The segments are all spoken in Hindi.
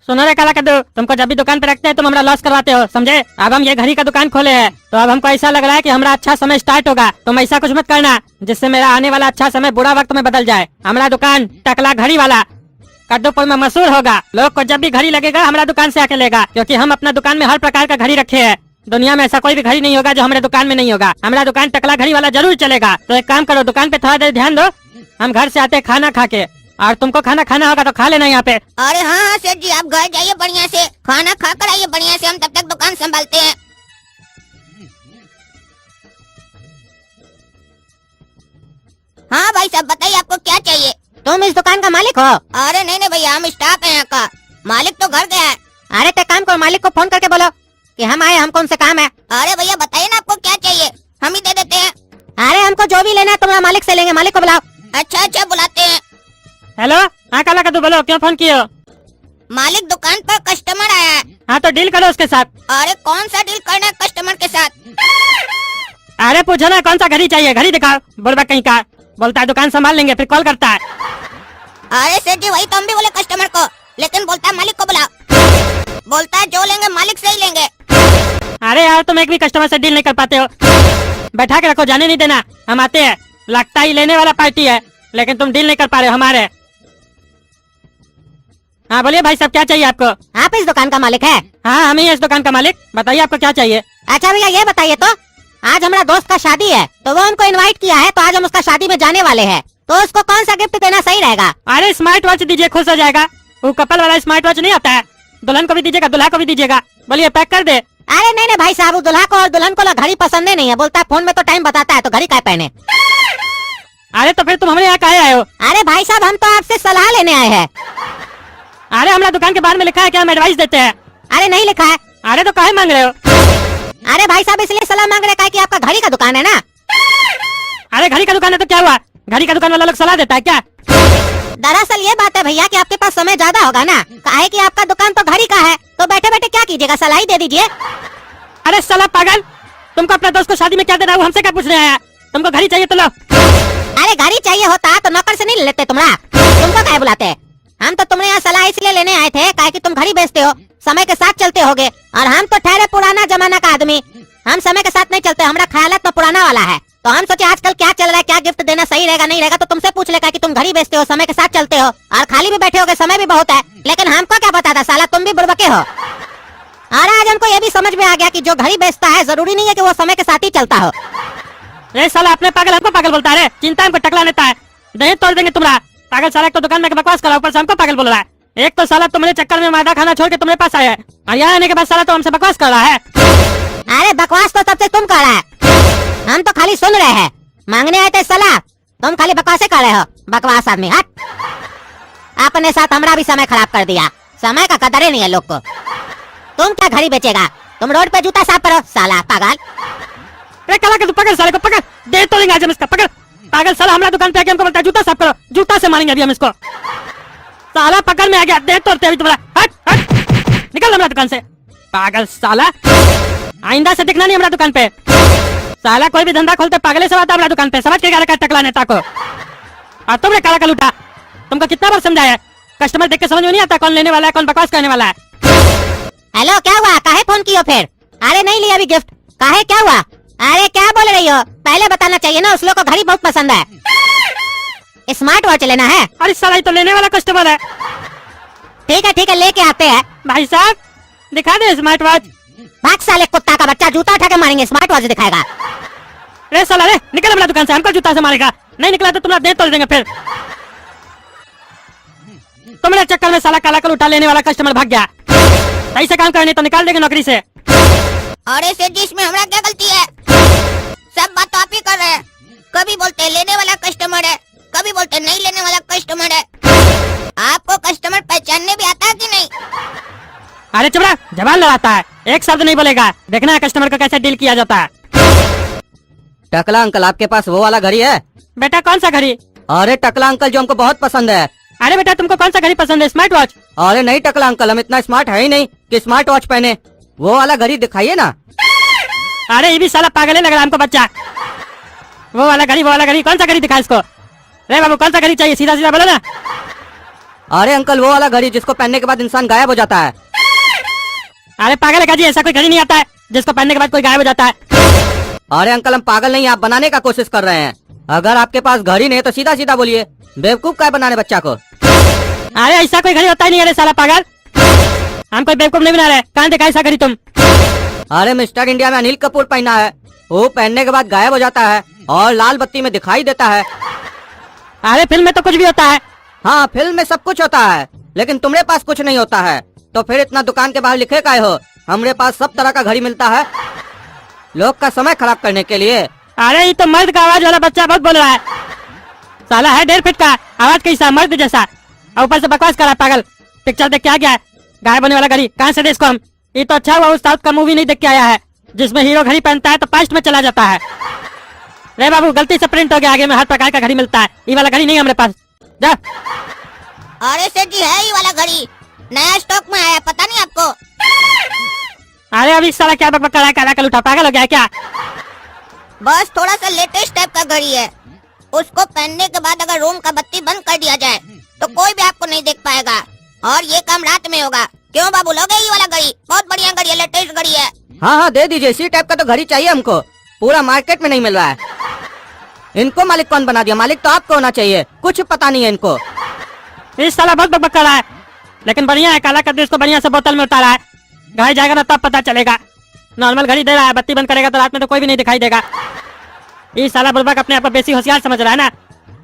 सुनो रे काला कद्दू, तुमको जब भी दुकान पे रखते हैं तुम हमारा लॉस करवाते हो, समझे? अब हम ये घड़ी का दुकान खोले हैं तो अब हमको ऐसा लग रहा है कि हमारा अच्छा समय स्टार्ट होगा। तुम ऐसा कुछ मत करना जिससे मेरा आने वाला अच्छा समय बुरा वक्त में बदल जाए। हमारा दुकान टकला घड़ी वाला कद्दूपुर में मशहूर होगा। लोग को जब भी घड़ी लगेगा हमारा दुकान से आके लेगा, क्योंकि हम अपना दुकान में हर प्रकार का घड़ी रखे हैं। दुनिया में ऐसा कोई भी घड़ी नहीं होगा जो हमारे दुकान में नहीं होगा। हमारा दुकान टकला घड़ी वाला जरूर चलेगा। तो एक काम करो, दुकान पे थोड़ा देर ध्यान दो। हम घर से आते खाना खा के, और तुमको खाना खाना होगा तो खा लेना यहाँ पे। अरे हाँ सेठ जी, आप घर जाइए बढ़िया से, खाना खा कर आइए बढ़िया से, हम तब तक दुकान संभालते हैं। हाँ भाई साहब बताइए आपको क्या चाहिए? तुम इस दुकान का मालिक हो? अरे नहीं भैया, हम स्टाफ हैं यहाँ का, मालिक तो घर गया है। अरे तो काम करो, मालिक को फोन करके बोलो कि हम आए, हमको उनसे काम है। अरे भैया बताइए ना आपको क्या चाहिए, हम ही दे देते हैं। अरे हमको जो भी लेना है तुम्हारा मालिक से लेंगे, मालिक को बुलाओ। अच्छा बुलाते हैं। हेलो, हाँ काला कद्दू बोलो, क्यों फोन किए हो? मालिक दुकान पर कस्टमर आया है। हाँ तो डील करो उसके साथ। अरे कौन सा डील करना है कस्टमर के साथ? अरे पूछो ना कौन सा घड़ी चाहिए, घड़ी दिखाओ। बोलबा कहीं का, बोलता है दुकान संभाल लेंगे, फिर कॉल करता है। अरे सेठ जी वही तो हम भी बोले कस्टमर को, लेकिन बोलता है मालिक को बुलाओ। बोलता है जो लेंगे मालिक से ही लेंगे। अरे यार तुम एक भी कस्टमर से डील नहीं कर पाते हो। बैठा के रखो, जाने नहीं देना, हम आते हैं। लगता ही लेने वाला पार्टी है, लेकिन तुम डील नहीं कर पा रहे हो हमारे। हाँ बोलिए भाई साहब, क्या चाहिए आपको? आप इस दुकान का मालिक है? हाँ हम ही इस दुकान का मालिक, बताइए आपको क्या चाहिए? अच्छा भैया ये बताइए तो, आज हमारा दोस्त का शादी है तो वो हमको इनवाइट किया है, तो आज हम उसका शादी में जाने वाले हैं, तो उसको कौन सा गिफ्ट देना सही रहेगा? अरे स्मार्ट वॉच दीजिए, खुश हो जाएगा। वो कपल वाला स्मार्ट वॉच नहीं आता है, दुल्हन को भी दीजिएगा दूल्हा को भी दीजिएगा। बोलिए पैक कर दे। अरे नहीं भाई साहब, दूल्हा को और दुल्हन को घड़ी पसंद नहीं है, बोलता है फोन में तो टाइम बताता है, तो घड़ी क्या पहने। अरे तो फिर तुम हमारे यहाँ काहे आए हो? अरे भाई साहब हम तो आपसे सलाह लेने आए हैं। अरे हमारा दुकान के बारे में लिखा है क्या, हम एडवाइस देते हैं। अरे नहीं लिखा है। अरे तो काहे मांग रहे हो? अरे भाई साहब इसलिए सलाह मांग रहे हैं कि आपका घड़ी का दुकान है ना। अरे घड़ी का दुकान है तो क्या हुआ, घड़ी का दुकान वाला लोग सलाह देता है क्या? दरअसल ये बात है भैया कि आपके पास समय ज्यादा होगा ना, काहे कि आपका दुकान तो घड़ी का है, तो बैठे बैठे क्या कीजिएगा, सलाह ही दे दीजिए। अरे साला पागल, तुमको अपने दोस्त को शादी में क्या देना है वो हमसे क्या पूछ रहे हैं? तुमको घड़ी चाहिए तो लो। अरे घड़ी चाहिए होता तो नौकर से नहीं ले लेते तुम्हारा, तुमको काहे बुलाते हैं? हम तो तुम्हारे यहाँ सलाह इसलिए लेने आए थे काहे कि तुम घड़ी बेचते हो, समय के साथ चलते होगे, और हम तो ठहरे पुराना जमाना का आदमी, हम समय के साथ नहीं चलते, हमारा ख्यालात में पुराना वाला है। तो हम सोचे आजकल क्या चल रहा है, क्या गिफ्ट देना सही रहेगा नहीं रहेगा, तो तुमसे पूछ लेगा कि तुम घड़ी बेचते हो, समय के साथ चलते हो और खाली भी बैठे होगे, समय भी बहुत है, लेकिन हमको क्या पता था साला तुम भी बुड़बके हो। और आज हमको ये भी समझ में आ गया कि जो घड़ी बेचता है जरूरी नहीं है कि वो समय के साथ ही चलता हो। ये साला अपने पागल हमको पागल बोलता है, चिंता हमको टकला लेता है, दहेज तोड़ देंगे तुम्हारा। पागल साला एक तो दुकान में बकवास करा, ऊपर से हमको पागल बोल रहा है। एक तो साला तुम्हारे चक्कर में मैदा खाना छोड़ के तुम्हारे पास आया है, और यहाँ आने के बाद साला तो हमसे बकवास कर रहा है। अरे बकवास तो सबसे तुम कर रहा है, हम तो खाली सुन रहे हैं, मांगने आए थे सलाह, तुम खाली बकवासे कर रहे हो, बकवास आदमी। हट, अपने साथ हमारा भी समय खराब कर दिया, समय का कदर ही नहीं है लोग को। तुम क्या घड़ी बेचेगा, तुम रोड पे जूता साफ करो साला पागल। अरे काला कद्दू पकड़ साले को, पकड़, दे तो देंगे आज हम इसका, पकड़। पागल साला हमारा दुकान पे आके हमको बोलता है जूता साफ करो, जूता से मारेंगे अभी हम इसको। साला पकड़ में आ गया, दे तोड़ते अभी तुम्हारा। हट हट, निकल हमारा दुकान से, पागल साला। आइंदा से दिखना नहीं हमारा दुकान पे। साला कोई भी धंधा खोलते पागले से आता है हमारा दुकान पे, समझ के क्या रखा टकला नेता को। और तुमने काला का लूटा, तुमको कितना बार समझाया, कस्टमर देख के समझ में नहीं आता कौन लेने वाला है कौन बकवास करने वाला है। हेलो क्या हुआ, काहे फोन कियो फिर? अरे नहीं लिया अभी गिफ्ट, काहे क्या हुआ? अरे क्या बोल रही हो, पहले बताना चाहिए ना, उस लोग को घड़ी बहुत पसंद है, स्मार्ट वॉच लेना है। अरे साला ये तो लेने वाला कस्टमर है। ठीक है लेके आते हैं। भाई साहब दिखा दे स्मार्ट वॉच। भाग साले कुत्ता का बच्चा, जूता उठा के मारेंगे, स्मार्ट वॉच दिखाएगा। रे साला रे, निकल हमारा दुकान से, हमको जूता से मारेगा, नहीं निकला तो तुम्हारा दे तोड़ देंगे फिर। तुम्हारे चक्कर में साला काला का लूटा लेने वाला कस्टमर भाग गया, सही से काम करने तो निकाल देंगे नौकरी से। अरे सेठ जी इसमें हमारा क्या गलती है, सब बात तो आप ही कर रहे हैं, कभी बोलते लेने वाला कस्टमर है, कभी बोलते नहीं लेने वाला कस्टमर है। आपको कस्टमर पहचानने भी आता है कि नहीं? अरे चुप रहा, जबान लड़ाता है, एक शब्द नहीं बोलेगा, देखना है कस्टमर को कैसे डील किया जाता है। टकला अंकल आपके पास वो वाला घड़ी है? बेटा कौन सा घड़ी? अरे टकला अंकल जो हमको बहुत पसंद है। अरे बेटा तुमको कौन सा घड़ी पसंद है, स्मार्ट वॉच? अरे नहीं टकला अंकल, हम इतना स्मार्ट है ही नहीं कि स्मार्ट वॉच पहने, वो वाला घड़ी दिखाइए ना। अरे ये भी साला पागल लग रहा है हमको बच्चा। वो वाला घड़ी कौन सा घड़ी दिखा इसको? रे बाबू कौन सा घड़ी चाहिए, सीधा सीधा बोलो ना। अरे अंकल वो वाला घड़ी जिसको पहनने के बाद इंसान गायब हो जाता है। अरे पागल है क्या जी, ऐसा कोई घड़ी नहीं आता है जिसको पहनने के बाद कोई गायब हो जाता है। अरे अंकल हम पागल नहीं, आप बनाने का कोशिश कर रहे हैं। अगर आपके पास घड़ी नहीं है तो सीधा सीधा बोलिए, बेवकूफ का है बनाने बच्चा को। अरे ऐसा कोई घड़ी होता ही नहीं। अरे साला पागल, हम कोई बेवकूफ नहीं बना रहे। कहाँ देखा ऐसा घड़ी तुम? अरे मिस्टर इंडिया में अनिल कपूर पहना है, वो पहनने के बाद गायब हो जाता है और लाल बत्ती में दिखाई देता है। अरे फिल्म में तो कुछ भी होता है। हाँ फिल्म में सब कुछ होता है, लेकिन तुम्हारे पास कुछ नहीं होता है, तो फिर इतना दुकान के बाहर लिखे काहे हो? हमारे पास सब तरह का घड़ी मिलता है, लोग का समय खराब करने के लिए। अरे ये तो मर्द का आवाज वाला बच्चा बहुत बोल रहा है। साला है 1.5 फीट का, आवाज कैसा मर्द जैसा, और ऊपर से बकवास कर रहा है पागल। पिक्चर देख के आ गया है, गायब होने वाला घड़ी कहाँ से दे इसको हम? ये तो अच्छा हुआ उस साउथ का मूवी नहीं देख के आया है जिसमें हीरो घड़ी पहनता है तो पास्ट में चला जाता है। रे बाबू गलती से प्रिंट हो गया, आगे में हर प्रकार का घड़ी मिलता है, ये वाला घड़ी नहीं है हमारे पास। जा। अरे सेठ जी है ये वाला घड़ी, नया स्टॉक में आया, पता नहीं आपको? अरे अभी साला क्या बकबक कर रहा है, काला कल उठा, पागल हो गया है क्या? बस थोड़ा सा लेटेस्ट टाइप का घड़ी है, उसको पहनने के बाद अगर रूम का बत्ती बंद कर दिया जाए तो कोई भी आपको नहीं देख पाएगा, और ये काम रात में होगा। क्यों बाबू, लोगे ये वाला घड़ी? बहुत बढ़िया घड़ी है, लेटेस्ट घड़ी है। हाँ हाँ दे दीजिए, इसी टाइप का तो घड़ी चाहिए हमको, पूरा मार्केट में नहीं मिल रहा है। इनको मालिक कौन बना दिया? मालिक तो आपको होना चाहिए, कुछ पता नहीं है इनको। इस साला बहुत बकबक कर रहा है, लेकिन बढ़िया है, काला कर इसको बढ़िया से बोतल में उतारा है। घर जाएगा ना तब पता चलेगा। नॉर्मल घड़ी दे रहा है, बत्ती बंद करेगा तो रात में तो कोई भी नहीं दिखाई देगा। ये साला बुड़बक अपने आप को बेसी होशियार समझ रहा है ना,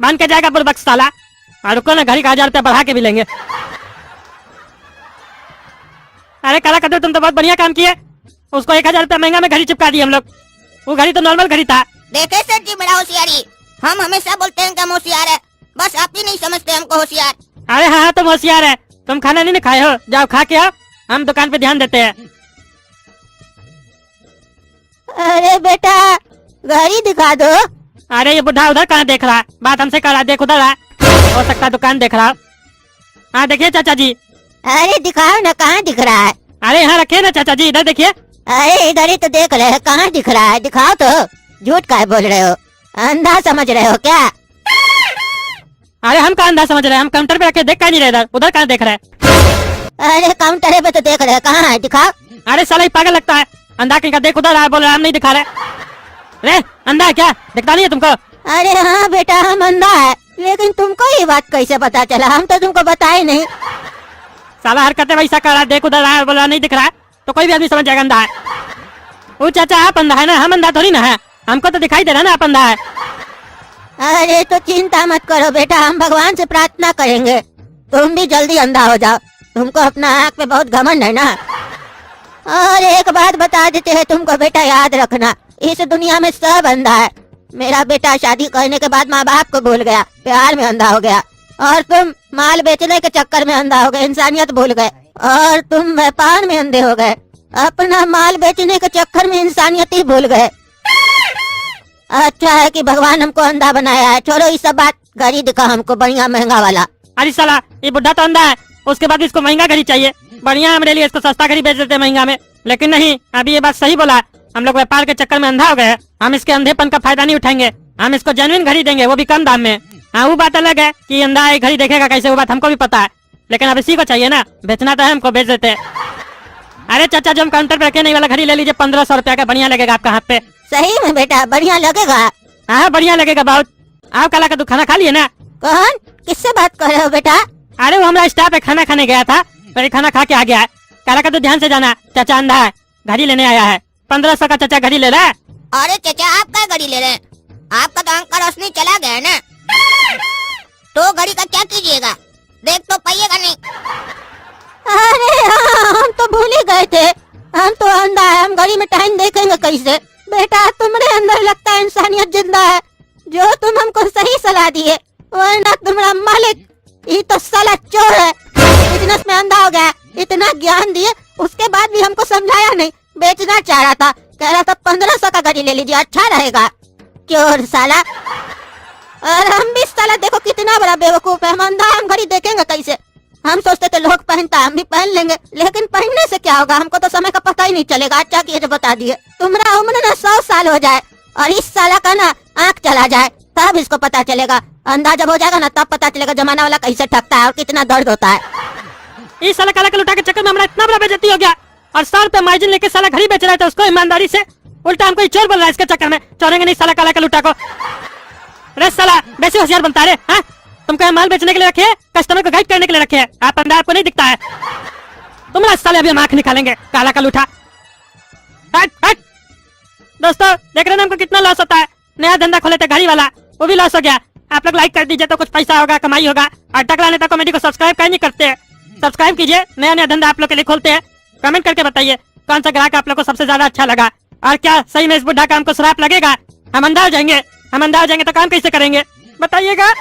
मान के जाएगा बुड़बक साला। और रुको ना, घड़ी का 1000 रुपया बढ़ा के भी लेंगे। अरे काला कद्दू तुम तो बहुत बढ़िया काम किए, उसको 1000 रुपया महंगा में घड़ी चिपका दी हम लोग। वो घड़ी तो नॉर्मल घड़ी था। देखे सेठ जी मेरा होशियारी, हम हमेशा बोलते हैं कि हम होशियार है, बस आप ही नहीं समझते हमको होशियार। अरे हाँ हाँ तुम होशियार है, तुम खाना नहीं खाए हो, जाओ खा के आओ, हम दुकान पे ध्यान देते हैं। अरे बेटा घड़ी दिखा दो। अरे ये बुढ़ा उधर कहाँ देख रहा है, बात हमसे कर रहा है, देख उधर है, हो सकता है दुकान देख रहा हो। हाँ देखिए चाचा जी। अरे दिखाओ ना, कहाँ दिख रहा है? अरे यहाँ रखिए ना चाचा जी, इधर देखिए। अरे इधर ही तो देख रहे हैं, कहाँ दिख रहा है? दिखाओ तो। झूठ काहे बोल रहे हो? अंधा समझ रहे हो क्या? अरे हम कहाँ अंधा समझ रहे हैं, हम काउंटर पे रखे देख का नहीं रहे, इधर उधर कहाँ देख रहे हैं? अरे काउंटर पे तो देख रहे हैं, कहाँ है? दिखाओ। अरे साला ये पागल लगता है, अंधा कहीं का, देख उधर है, बोल रहा है हम नहीं दिखा रहे। रे अंधा है क्या, दिखता नहीं है तुमको? अरे हाँ बेटा हम अंधा है, लेकिन तुमको ये बात कैसे पता चला? हम तो तुमको बताए नहीं। साला हरकतें वैसा कर रहा है, देख उधर है, बोल रहा नहीं दिख रहा है, तो कोई भी आदमी समझ जाएगा अंधा है। वो चाचा आप अंधा है ना, हम अंधा थोड़ी ना है, हमको तो दिखाई दे रहा है ना आप अंधा है। अरे तो चिंता मत करो बेटा, हम भगवान से प्रार्थना करेंगे तुम भी जल्दी अंधा हो जाओ। तुमको अपना आँख पे बहुत घमंड है ना। और एक बात बता देते हैं तुमको बेटा, याद रखना, इस दुनिया में सब अंधा है। मेरा बेटा शादी करने के बाद माँ बाप को भूल गया, प्यार में अंधा हो गया, और तुम माल बेचने के चक्कर में अंधा हो गए, इंसानियत भूल गए, और तुम व्यापार में अंधे हो गए, अपना माल बेचने के चक्कर में इंसानियत ही भूल गए। अच्छा है कि भगवान हमको अंधा बनाया है। छोड़ो ये सब बात, घड़ी दिखा हमको बढ़िया महंगा वाला। अरे साला ये बुढ़ा तो अंधा है, उसके बाद इसको महंगा घड़ी चाहिए। बढ़िया हमारे लिए इसको सस्ता घड़ी बेच देते महंगा में, लेकिन नहीं, अभी ये बात सही बोला, हम लोग व्यापार के चक्कर में अंधा हो गए। हम इसके अंधेपन का फायदा नहीं उठाएंगे, हम इसको जेन्युइन घड़ी देंगे, वो भी कम दाम में। हाँ वो बात अलग है कि अंधा है घड़ी देखेगा कैसे, वो बात हमको भी पता है, लेकिन अब इसी को चाहिए ना, बेचना तो है हमको, बेच देते। अरे चाचा जो हम काउंटर पे रखे नहीं वाला घड़ी ले लीजिए, 1500 रुपया का, बढ़िया लगेगा आपका हाथ पे। सही में बेटा बढ़िया लगेगा? हाँ बढ़िया लगेगा बहुत। आओ काला का, तू खाना खा लिए ना? कौन, किससे बात कर रहे हो बेटा? अरे वो हमारा स्टाफ है, खाना खाने गया था, फिर खाना खा के आ गया है। काला का तो ध्यान से जाना, चाचा अंधा है, घड़ी लेने आया है, 1500 का चाचा घड़ी ले रहा है। अरे चाचा आप क्या घड़ी ले रहे हैं? आपका तो आंख का रोशनी चला गया है ना, तो घड़ी का क्या कीजिएगा? देख तो पाइएगा नहीं। अरे हाँ, हम तो भूल ही गए थे, हम तो अंधा है, हम घड़ी में टाइम देखेंगे कैसे? बेटा तुम्हारे अंदर लगता है इंसानियत जिंदा है, जो तुम हमको सही सलाह दिए, वरना तुम्हारा मालिक ये तो साला चोर है, बिजनेस में अंधा हो गया। इतना ज्ञान दिए उसके बाद भी हमको समझाया नहीं, बेचना चाह रहा था, कह रहा था 1500 का घड़ी ले लीजिए अच्छा रहेगा, चोर साला। और हम भी साला देखो कितना बड़ा बेवकूफ है, हम अंधा, हम घड़ी देखेंगे कैसे? हम सोचते थे लोग पहनता हम भी पहन लेंगे, लेकिन पहनने से क्या होगा, हमको तो समय का पता ही नहीं चलेगा। अच्छा किए जो बता दिए। तुम्हारा उम्र ना 100 साल हो जाए और इस साला का ना आँख चला जाए, कब इसको पता चलेगा? अंधा जब हो जाएगा ना तब पता चलेगा जमाना वाला कैसे ठगता है और कितना दर्द होता है। इस साला काला कल उठा के चक्कर में हमारा इतना बड़ा बेइज्जती हो गया, और 100 रुपए मार्जिन लेके साला घड़ी बेच रहा था उसको ईमानदारी से, उल्टा हमको ही चोर बोल रहा है इसके चक्कर में। चोरेंगे नहीं साला काला कल उठा को। अरे साला वैसे होशियार बनता है। हाँ, तुमको ये माल बेचने के लिए रखे है, कस्टमर को गाइड करने के लिए रखे है। आप अंदर आपको नहीं दिखता है। तुम्हारा साले अभी हम आंख निकालेंगे काला कल उठा। हट हट। दोस्तों देख रहे हैं हमको कितना लॉस होता है। नया धंधा खोले थे घड़ी वाला, वो भी लॉस हो गया। आप लोग लाइक कर दीजिए तो कुछ पैसा होगा, कमाई होगा। और टकला नेता कॉमेडी को सब्सक्राइब कहीं नहीं करते, सब्सक्राइब कीजिए। नया नया धंधा आप लोग के लिए खोलते हैं। कमेंट करके बताइए कौन सा ग्राहक आप लोग को सबसे ज्यादा अच्छा लगा, और क्या सही में इस बुढ़ा का हमको श्राप लगेगा? हम अंदर जाएंगे तो काम कैसे करेंगे बताइएगा।